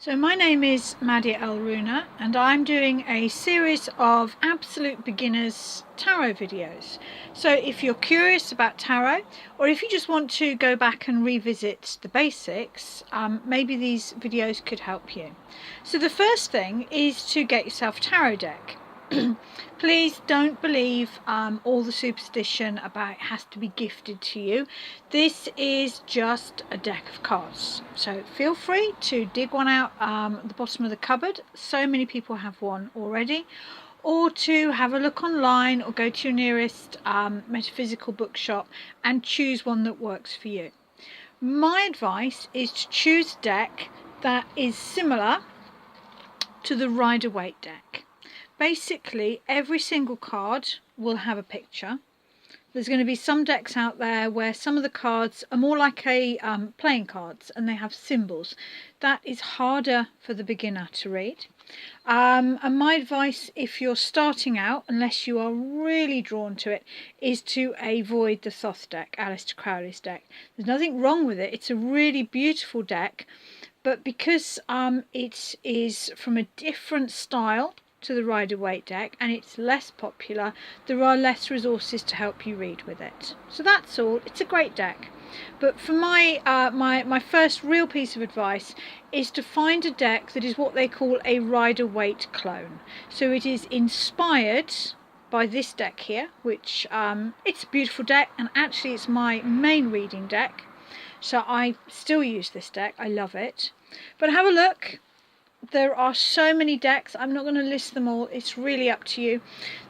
So my name is Maddie Elruna and I'm doing a series of absolute beginners tarot videos. So if you're curious about tarot, or if you just want to go back and revisit the basics, maybe these videos could help you. So the first thing is to get yourself a tarot deck. Please don't believe all the superstition about it has to be gifted to you. This is just a deck of cards, so feel free to dig one out at the bottom of the cupboard. So many people have one already, or to have a look online or go to your nearest metaphysical bookshop and choose one that works for you. My advice is to choose a deck that is similar to the Rider-Waite deck. Basically, every single card will have a picture. There's going to be some decks out there where some of the cards are more like playing cards and they have symbols. That is harder for the beginner to read. And my advice, if you're starting out, unless you are really drawn to it, is to avoid the Thoth deck, Aleister Crowley's deck. There's nothing wrong with it. It's a really beautiful deck, but because it is from a different style to the Rider-Waite deck and it's less popular, there are less resources to help you read with it. So that's all. It's a great deck, but for my first real piece of advice is to find a deck that is what they call a Rider-Waite clone. So it is inspired by this deck here, which it's a beautiful deck, and actually it's my main reading deck, so I still use this deck. I love it. But have a look. There are so many decks. I'm not going to list them all. It's really up to you.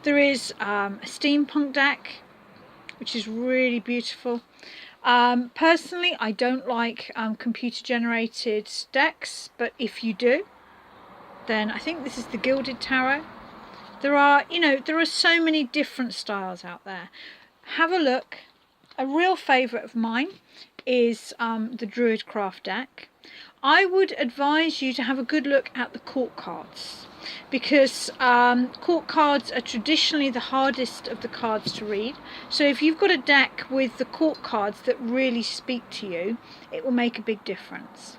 There is a steampunk deck, which is really beautiful. Personally, I don't like computer generated decks, but if you do, then I think this is the Gilded Tarot. There are so many different styles out there. Have a look. A real favourite of mine is the Druidcraft deck. I would advise you to have a good look at the court cards, because court cards are traditionally the hardest of the cards to read. So if you've got a deck with the court cards that really speak to you, it will make a big difference.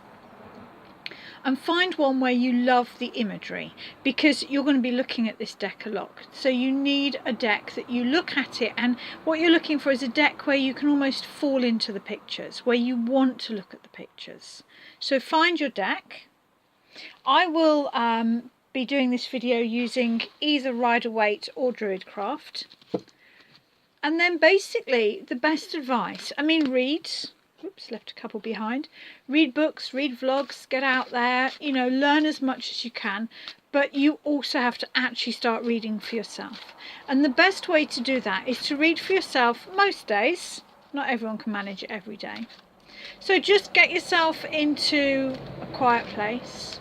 And find one where you love the imagery, because you're going to be looking at this deck a lot. So you need a deck that you look at it, and what you're looking for is a deck where you can almost fall into the pictures, where you want to look at the pictures. So find your deck. I will be doing this video using either Rider-Waite or Druidcraft. And then basically the best advice, read. Oops, left a couple behind. Read books, read vlogs, get out there, learn as much as you can, but you also have to actually start reading for yourself. And the best way to do that is to read for yourself most days. Not everyone can manage it every day. So just get yourself into a quiet place,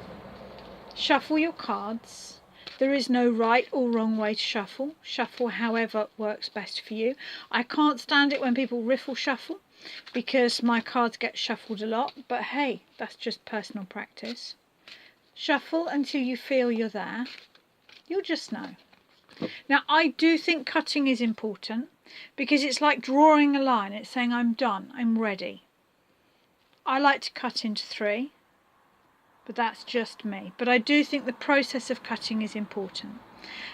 shuffle your cards. There is no right or wrong way to shuffle. Shuffle however works best for you. I can't stand it when people riffle shuffle, because my cards get shuffled a lot, but hey, that's just personal practice. Shuffle until you feel you're there. You'll just know. Now, I do think cutting is important, because it's like drawing a line. It's saying I'm done, I'm ready. I like to cut into 3, but that's just me. But I do think the process of cutting is important.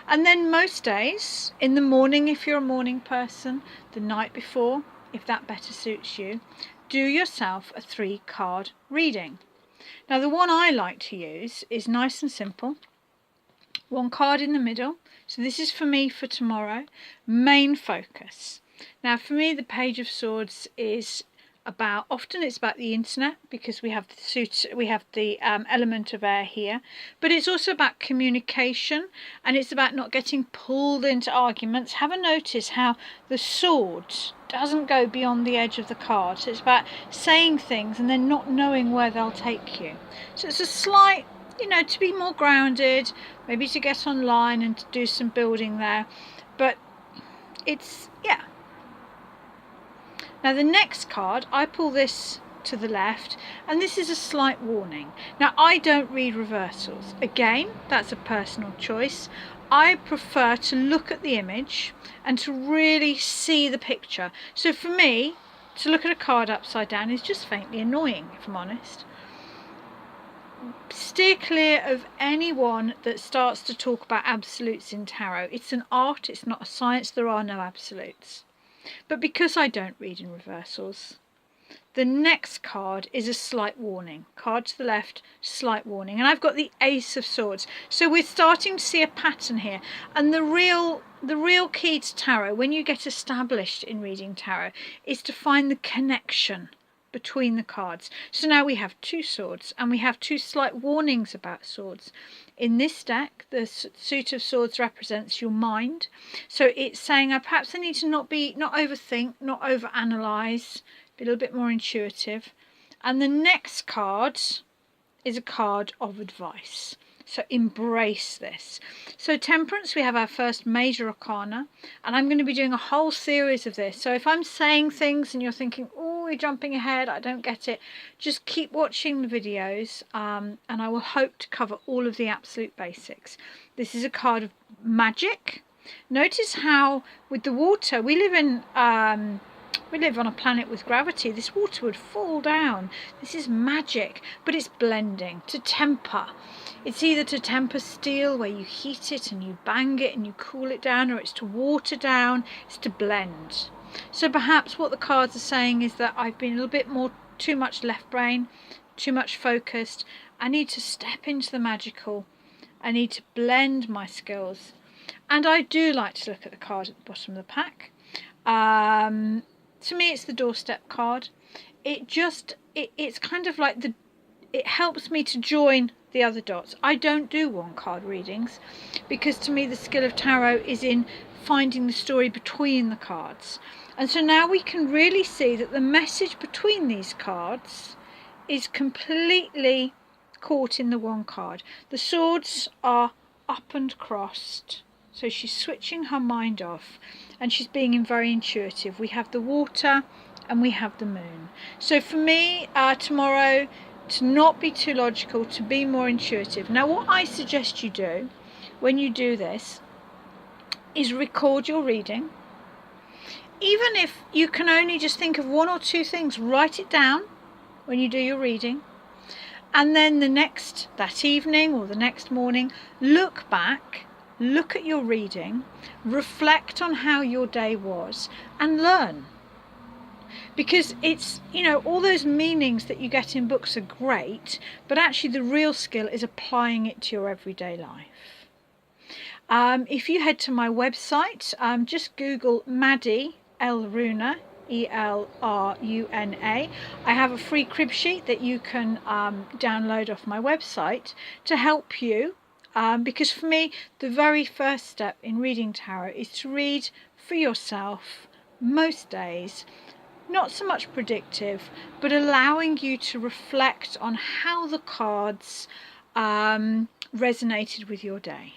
And then most days, in the morning if you're a morning person, the night before, if that better suits you, do yourself a 3-card reading. Now the one I like to use is nice and simple. 1 card in the middle. So this is for me for tomorrow. Main focus. Now for me the Page of Swords is often it's about the internet, because we have the element of air here, but it's also about communication, and it's about not getting pulled into arguments. Have a notice how the sword doesn't go beyond the edge of the card. So it's about saying things and then not knowing where they'll take you. So it's a slight, to be more grounded, maybe to get online and to do some building there, but it's, yeah. Now the next card, I pull this to the left, and this is a slight warning. Now I don't read reversals. Again, that's a personal choice. I prefer to look at the image and to really see the picture. So for me, to look at a card upside down is just faintly annoying, if I'm honest. steer clear of anyone that starts to talk about absolutes in tarot. It's an art, it's not a science, there are no absolutes. But because I don't read in reversals, the next card is a slight warning. Card to the left, slight warning. And I've got the Ace of Swords. So we're starting to see a pattern here. And the real key to tarot, when you get established in reading tarot, is to find the connection between the cards. So now we have 2 swords and we have 2 slight warnings about swords. In this deck, the suit of swords represents your mind. So it's saying perhaps I need to not overthink, not overanalyze, be a little bit more intuitive. And the next card is a card of advice. So embrace this. So Temperance, we have our first major arcana, and I'm going to be doing a whole series of this. So if I'm saying things and you're thinking, oh, you're jumping ahead, I don't get it, just keep watching the videos, and I will hope to cover all of the absolute basics. This is a card of magic. Notice how with the water, we live on a planet with gravity. This water would fall down. This is magic, but it's blending. To temper. It's either to temper steel, where you heat it and you bang it and you cool it down, or it's to water down, it's to blend. So perhaps what the cards are saying is that I've been a little bit too much left brain, too much focused. I need to step into the magical. I need to blend my skills. And I do like to look at the card at the bottom of the pack. To me, it's the doorstep card. It's kind of like it helps me to join the other dots. I don't do one card readings because to me the skill of tarot is in finding the story between the cards. And so now we can really see that the message between these cards is completely caught in the one card. The swords are up and crossed. So she's switching her mind off and she's being very intuitive. We have the water and we have the moon. So for me, tomorrow, to not be too logical, to be more intuitive. Now, what I suggest you do when you do this is record your reading. Even if you can only just think of 1 or 2 things, write it down when you do your reading. And then that evening or the next morning, look back, look at your reading, reflect on how your day was and learn. Because it's, all those meanings that you get in books are great, but actually the real skill is applying it to your everyday life. If you head to my website, just Google Maddie Elruna, E-L-R-U-N-A. I have a free crib sheet that you can download off my website to help you. Because for me, the very first step in reading tarot is to read for yourself most days. Not so much predictive, but allowing you to reflect on how the cards resonated with your day.